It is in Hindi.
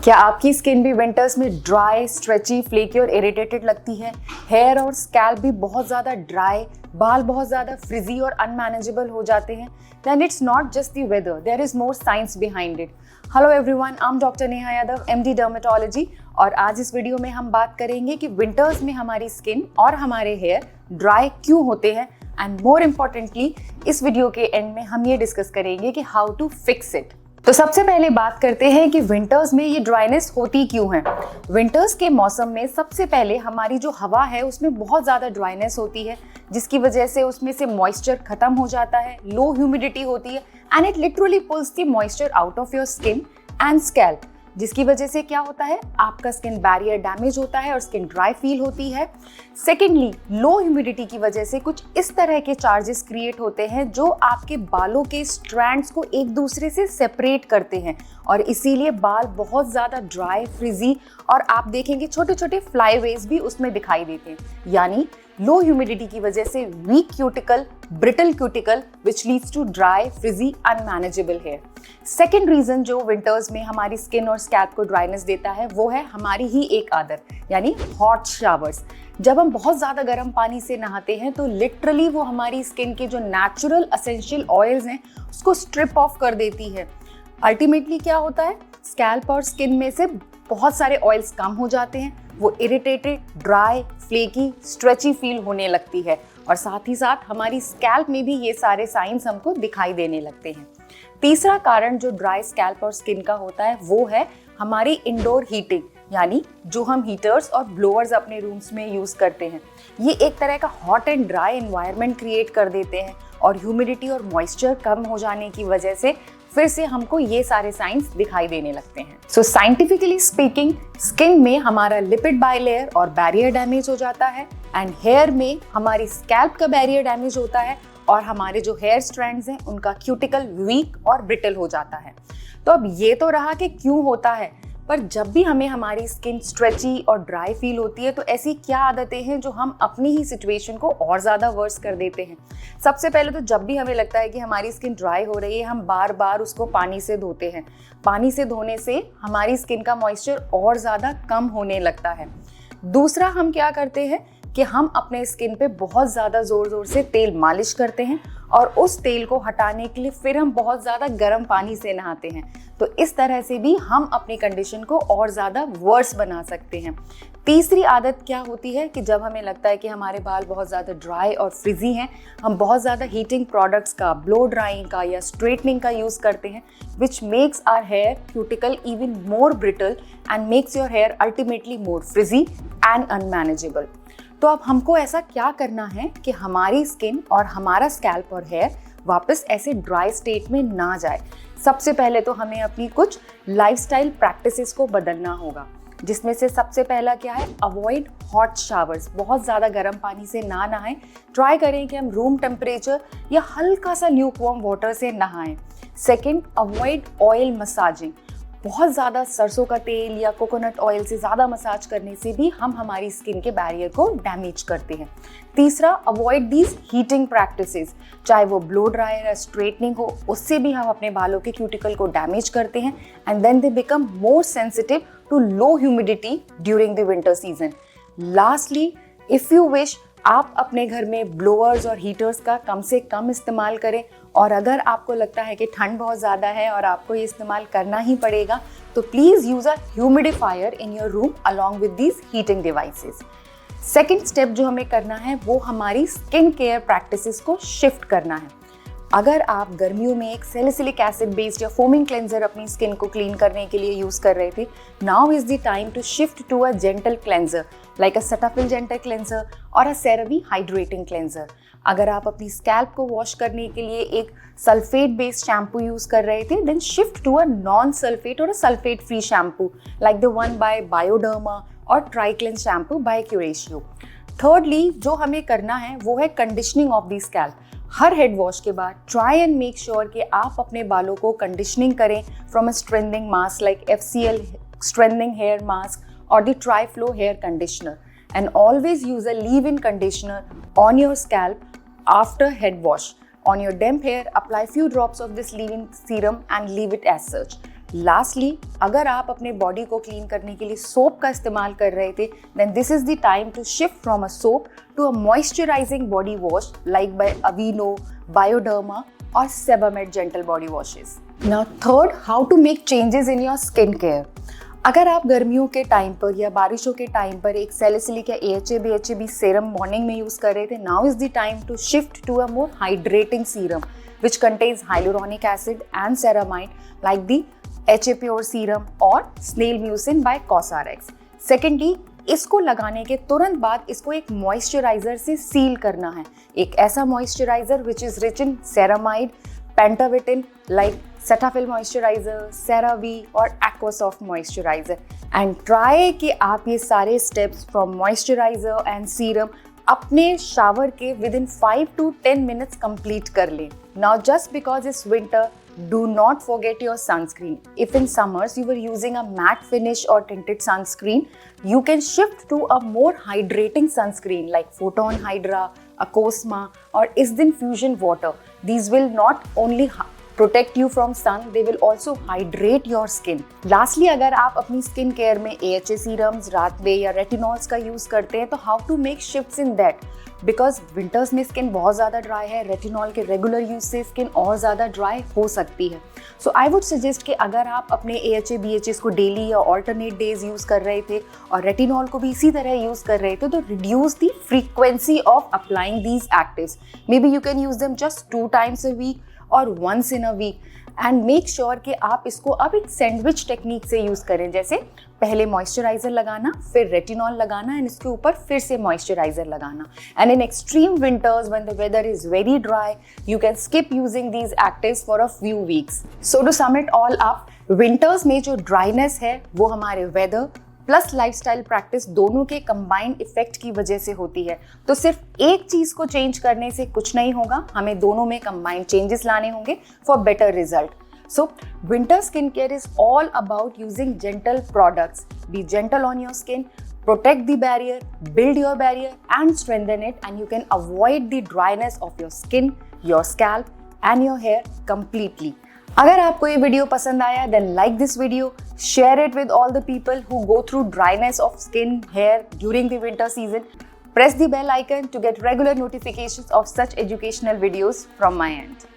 क्या आपकी स्किन भी विंटर्स में ड्राई, स्ट्रेची, फ्लेकी और इरिटेटेड लगती है? हेयर और स्कैल्प भी बहुत ज़्यादा ड्राई, बाल बहुत ज़्यादा फ्रिजी और अनमैनेजेबल हो जाते हैं? Then it's not just the weather, there is more science behind it. Hello everyone, I am doctor Neha Yadav, MD dermatology, और आज इस वीडियो में हम बात करेंगे कि विंटर्स में हमारी स्किन और हमारे हेयर ड्राई क्यों होते हैं, एंड मोर इम्पॉर्टेंटली इस वीडियो के एंड में हम ये डिस्कस करेंगे कि हाउ टू फिक्स इट। तो सबसे पहले बात करते हैं कि विंटर्स में ये ड्राइनेस होती क्यों है। विंटर्स के मौसम में सबसे पहले हमारी जो हवा है उसमें बहुत ज़्यादा ड्राइनेस होती है, जिसकी वजह से उसमें से मॉइस्चर खत्म हो जाता है, लो ह्यूमिडिटी होती है, and it literally pulls the moisture out of your skin and scalp, जिसकी वजह से क्या होता है, आपका स्किन बैरियर डैमेज होता है और स्किन ड्राई फील होती है। सेकेंडली, लो ह्यूमिडिटी की वजह से कुछ इस तरह के चार्जेस क्रिएट होते हैं जो आपके बालों के स्ट्रैंड्स को एक दूसरे से सेपरेट करते हैं, और इसीलिए बाल बहुत ज़्यादा ड्राई, फ्रिजी, और आप देखेंगे छोटे छोटे फ्लाईवेज भी उसमें दिखाई देते हैं। यानी लो ह्यूमिडिटी की वजह से weak cuticle, brittle cuticle, which leads to dry, frizzy, unmanageable hair. Second reason जो विंटर्स में हमारी स्किन और स्कैल्प को ड्राइनेस देता है वो है हमारी ही एक आदत, यानी हॉट शावर्स। जब हम बहुत ज़्यादा गर्म पानी से नहाते हैं तो लिटरली वो हमारी स्किन के जो नेचुरल एसेंशियल ऑयल्स हैं उसको स्ट्रिप ऑफ कर देती है। अल्टीमेटली क्या होता है, स्कैल्प और स्किन में से बहुत सारे ऑयल्स कम हो जाते हैं, वो irritated, dry, flaky, stretchy feel होने लगती है, और साथ ही साथ हमारी स्कैल्प में भी ये सारे साइंस हमको दिखाई देने लगते हैं। तीसरा कारण जो ड्राई स्कैल्प और स्किन का होता है वो है हमारी इंडोर हीटिंग, यानी जो हम हीटर्स और ब्लोअर्स अपने रूम्स में यूज़ करते हैं। ये एक तरह का hot and dry environment create कर देते हैं, और ह्यूमिडिटी और मॉइस्चर कम हो जाने की वजह से फिर से हमको ये सारे साइंस दिखाई देने लगते हैं। सो साइंटिफिकली स्पीकिंग, स्किन में हमारा लिपिड बाइलेयर और बैरियर डैमेज हो जाता है, एंड हेयर में हमारी स्कैल्प का बैरियर डैमेज होता है, और हमारे जो हेयर स्ट्रैंड्स हैं उनका क्यूटिकल वीक और ब्रिटल हो जाता है। तो अब ये तो रहा कि क्यों होता है, पर जब भी हमें हमारी स्किन स्ट्रेची और ड्राई फील होती है तो ऐसी क्या आदतें हैं जो हम अपनी ही सिचुएशन को और ज़्यादा वर्स कर देते हैं। सबसे पहले तो जब भी हमें लगता है कि हमारी स्किन ड्राई हो रही है, हम बार बार उसको पानी से धोते हैं। पानी से धोने से हमारी स्किन का मॉइस्चर और ज़्यादा कम होने लगता है। दूसरा, हम क्या करते हैं कि हम अपने स्किन पे बहुत ज़्यादा ज़ोर ज़ोर से तेल मालिश करते हैं, और उस तेल को हटाने के लिए फिर हम बहुत ज़्यादा गर्म पानी से नहाते हैं। तो इस तरह से भी हम अपनी कंडीशन को और ज़्यादा वर्स बना सकते हैं। तीसरी आदत क्या होती है कि जब हमें लगता है कि हमारे बाल बहुत ज़्यादा ड्राई और फ्रिजी हैं, हम बहुत ज़्यादा हीटिंग प्रोडक्ट्स का, ब्लो ड्राइंग का या स्ट्रेटनिंग का यूज़ करते हैं, which makes our hair cuticle even more brittle and makes your hair ultimately more frizzy and unmanageable. तो अब हमको ऐसा क्या करना है कि हमारी स्किन और हमारा स्कैल्प और हेयर वापस ऐसे ड्राई स्टेट में ना जाए। सबसे पहले तो हमें अपनी कुछ लाइफस्टाइल प्रैक्टिसेस को बदलना होगा, जिसमें से सबसे पहला क्या है, अवॉइड हॉट शावर्स। बहुत ज़्यादा गर्म पानी से ना नहाएं, ट्राई करें कि हम रूम टेम्परेचर या हल्का सा ल्यूकवार्म वाटर से नहाएं। Second, avoid oil massaging. बहुत ज़्यादा सरसों का तेल या कोकोनट ऑयल से ज़्यादा मसाज करने से भी हम हमारी स्किन के बैरियर को डैमेज करते हैं। तीसरा, अवॉइड दीज हीटिंग प्रैक्टिसेस, चाहे वो ब्लो ड्रायर या स्ट्रेटनिंग हो, उससे भी हम अपने बालों के क्यूटिकल को डैमेज करते हैं, and then they become more sensitive to low humidity during the winter season. Lastly, if you wish, आप अपने घर में ब्लोअर्स और हीटर्स का कम से कम इस्तेमाल करें, और अगर आपको लगता है कि ठंड बहुत ज़्यादा है और आपको ये इस्तेमाल करना ही पड़ेगा, तो please use a humidifier in your room along with these heating devices. Second step जो हमें करना है वो हमारी स्किन केयर प्रैक्टिसेस को शिफ्ट करना है। अगर आप गर्मियों में एक सैलिसिलिक एसिड बेस्ड या फोमिंग क्लेंजर अपनी स्किन को क्लीन करने के लिए यूज़ कर रहे थे, now is the time to shift to a gentle cleanser like a Cetaphil gentle cleanser और अ सेरावी हाइड्रेटिंग क्लेंजर। अगर आप अपनी स्कैल्प को वॉश करने के लिए एक सल्फेट बेस्ड शैम्पू यूज़ कर रहे थे, then shift to a non sulphate or a sulphate free shampoo like the one by Bioderma और Tricleanse shampoo by Curatio. Thirdly, जो हमें करना है वो है कंडीशनिंग ऑफ द स्कैल्प। हर हेड वॉश के बाद ट्राई एंड मेक श्योर कि आप अपने बालों को कंडीशनिंग करें from a strengthening mask like FCL strengthening hair mask और the Triflow hair conditioner, and always use a leave in conditioner on your scalp after head wash. On your damp hair, apply few drops of this leave-in serum and leave it as such. Lastly, अगर आप अपने बॉडी को क्लीन करने के लिए सोप का इस्तेमाल कर रहे थे, then this is the time to shift from a soap to a moisturising body wash like by Aveeno, Bioderma और Sebamed gentle body washes. Now third, how to make changes in your skin care. अगर आप गर्मियों के टाइम पर या बारिशों के टाइम पर एक सैलिसिलिक या AHA BHA सीरम मॉर्निंग में यूज कर रहे थे, now is the time to shift to a more hydrating serum which contains hyaluronic acid and ceramide like the HA Pure serum or snail mucin by Cosrx. Secondly, इसको लगाने के तुरंत बाद इसको एक मॉइस्चराइजर से सील करना है, एक ऐसा moisturiser which is rich in ceramide, pentavitin like Cetaphil moisturiser, CeraVe और एक्वासॉफ्ट मॉइस्चराइजर। एंड ट्राई कि आप ये सारे steps from moisturiser and serum अपने शावर के within 5 to 10 minutes complete कर लें। Now just because it's winter, do not forget your sunscreen. If in summers you were using a matte finish or tinted sunscreen, you can shift to a more hydrating sunscreen like Photon Hydra, Acosma or Isdin Fusion Water. These will not only protect you from sun, they will also hydrate your skin. Lastly, अगर आप अपनी स्किन केयर में AHA सीरम्स, रात में या रेटिनॉल्स का यूज करते हैं, तो how to make shifts in that, because winters में स्किन बहुत ज़्यादा ड्राई है, रेटिनॉल के रेगुलर यूज से स्किन और ज़्यादा ड्राई हो सकती है। सो आई वुड सजेस्ट कि अगर आप अपने AHA BHA को डेली या ऑल्टरनेट डेज यूज़ कर रहे थे और रेटिनॉल को भी इसी तरह यूज़ कर रहे थे, तो reduce the frequency of applying these actives. May be you can use them just 2 times a week और once in a week, and make sure कि आप इसको अब एक सैंडविच टेक्निक से यूज़ करें, जैसे पहले मॉइस्चराइजर लगाना, फिर रेटिनॉल लगाना एंड इसके ऊपर फिर से मॉइस्चराइजर लगाना। And in extreme winters when the weather is very dry, you can skip using these actives for a few weeks. So to sum it all up, winters में जो ड्राइनेस है वो हमारे वेदर प्लस लाइफस्टाइल प्रैक्टिस दोनों के कंबाइंड इफेक्ट की वजह से होती है। तो सिर्फ एक चीज को चेंज करने से कुछ नहीं होगा, हमें दोनों में कंबाइंड चेंजेस लाने होंगे for better result. So, winter skincare is all about using gentle products. Be gentle on your skin, protect the barrier, build your barrier and strengthen it, and you can avoid the dryness of your skin, your scalp and your hair completely. अगर आपको ये वीडियो पसंद आया, then like this video, share it with all the people who go through dryness of skin, hair during the winter season. Press the bell icon to get regular notifications of such educational videos from my end.